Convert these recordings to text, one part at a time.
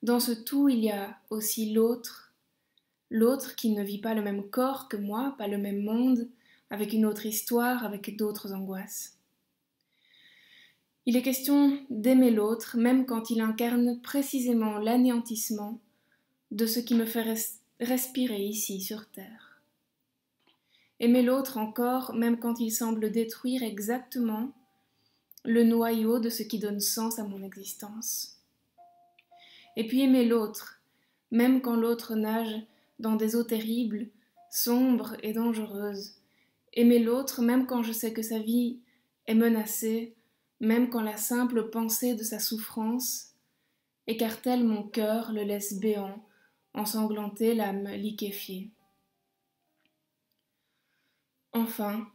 Dans ce tout, il y a aussi l'autre, l'autre qui ne vit pas le même corps que moi, pas le même monde, avec une autre histoire, avec d'autres angoisses. Il est question d'aimer l'autre, même quand il incarne précisément l'anéantissement de ce qui me fait respirer ici sur Terre. Aimer l'autre encore, même quand il semble détruire exactement le noyau de ce qui donne sens à mon existence. Et puis aimer l'autre, même quand l'autre nage dans des eaux terribles, sombres et dangereuses. Aimer l'autre, même quand je sais que sa vie est menacée, même quand la simple pensée de sa souffrance écartèle mon cœur, le laisse béant, ensanglanté, l'âme liquéfiée. Enfin,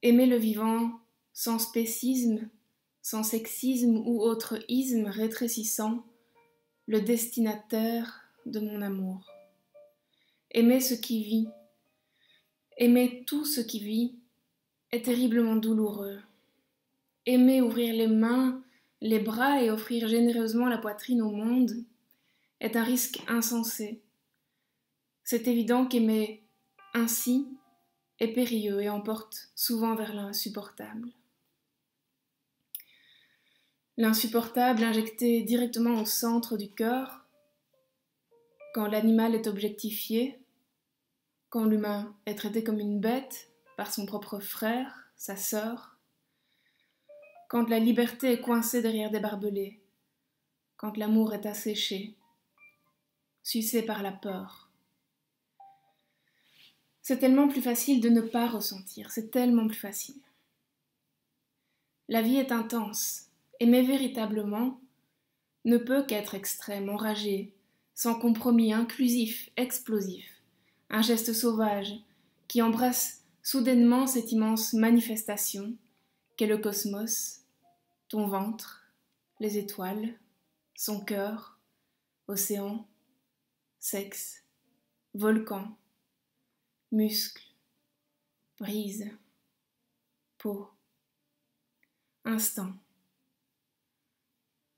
aimer le vivant sans spécisme, sans sexisme ou autre isme rétrécissant, le destinataire de mon amour. Aimer ce qui vit, aimer tout ce qui vit, est terriblement douloureux. Aimer ouvrir les mains, les bras et offrir généreusement la poitrine au monde est un risque insensé. C'est évident qu'aimer ainsi est périlleux et emporte souvent vers l'insupportable. L'insupportable injecté directement au centre du cœur, quand l'animal est objectifié, quand l'humain est traité comme une bête par son propre frère, sa sœur, quand la liberté est coincée derrière des barbelés, quand l'amour est asséché, sucé par la peur. C'est tellement plus facile de ne pas ressentir, c'est tellement plus facile. La vie est intense, aimer véritablement ne peut qu'être extrême, enragé, sans compromis, inclusif, explosif, un geste sauvage qui embrasse soudainement cette immense manifestation qu'est le cosmos, ton ventre, les étoiles, son cœur, océan, sexe, volcan, muscles, brise, peau, instant,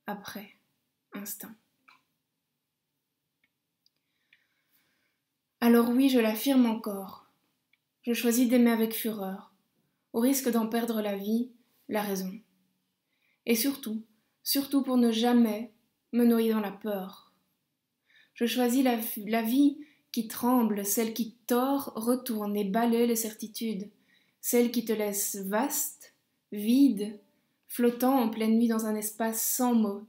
après instant. Alors oui, je l'affirme encore, je choisis d'aimer avec fureur, au risque d'en perdre la vie, la raison. Et surtout pour ne jamais me noyer dans la peur. Je choisis la vie qui tremble, celle qui tord, retourne et balaie les certitudes, celle qui te laisse vaste, vide, flottant en pleine nuit dans un espace sans mots,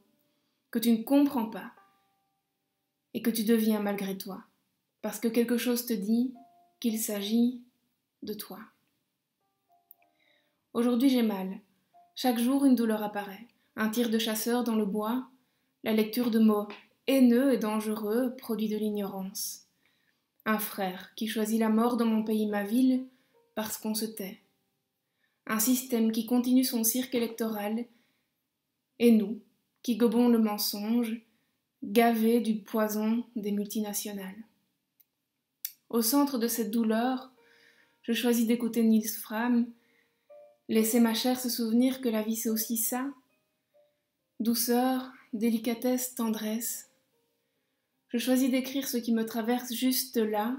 que tu ne comprends pas et que tu deviens malgré toi, parce que quelque chose te dit qu'il s'agit de toi. Aujourd'hui j'ai mal. Chaque jour une douleur apparaît, un tir de chasseur dans le bois, la lecture de mots haineux et dangereux, produit de l'ignorance. Un frère qui choisit la mort dans mon pays, ma ville, parce qu'on se tait. Un système qui continue son cirque électoral, et nous, qui gobons le mensonge, gavés du poison des multinationales. Au centre de cette douleur, je choisis d'écouter Nils Fram, laisser ma chair se souvenir que la vie c'est aussi ça, douceur, délicatesse, tendresse. Je choisis d'écrire ce qui me traverse juste là,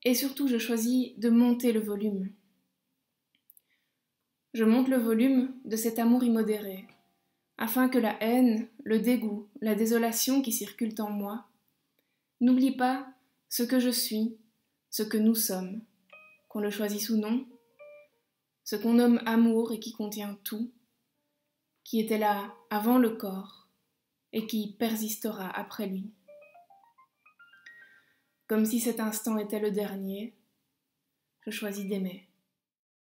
et surtout je choisis de monter le volume. Je monte le volume de cet amour immodéré, afin que la haine, le dégoût, la désolation qui circulent en moi n'oublient pas ce que je suis, ce que nous sommes, qu'on le choisisse ou non, ce qu'on nomme amour et qui contient tout, qui était là avant le corps et qui persistera après lui. Comme si cet instant était le dernier, je choisis d'aimer.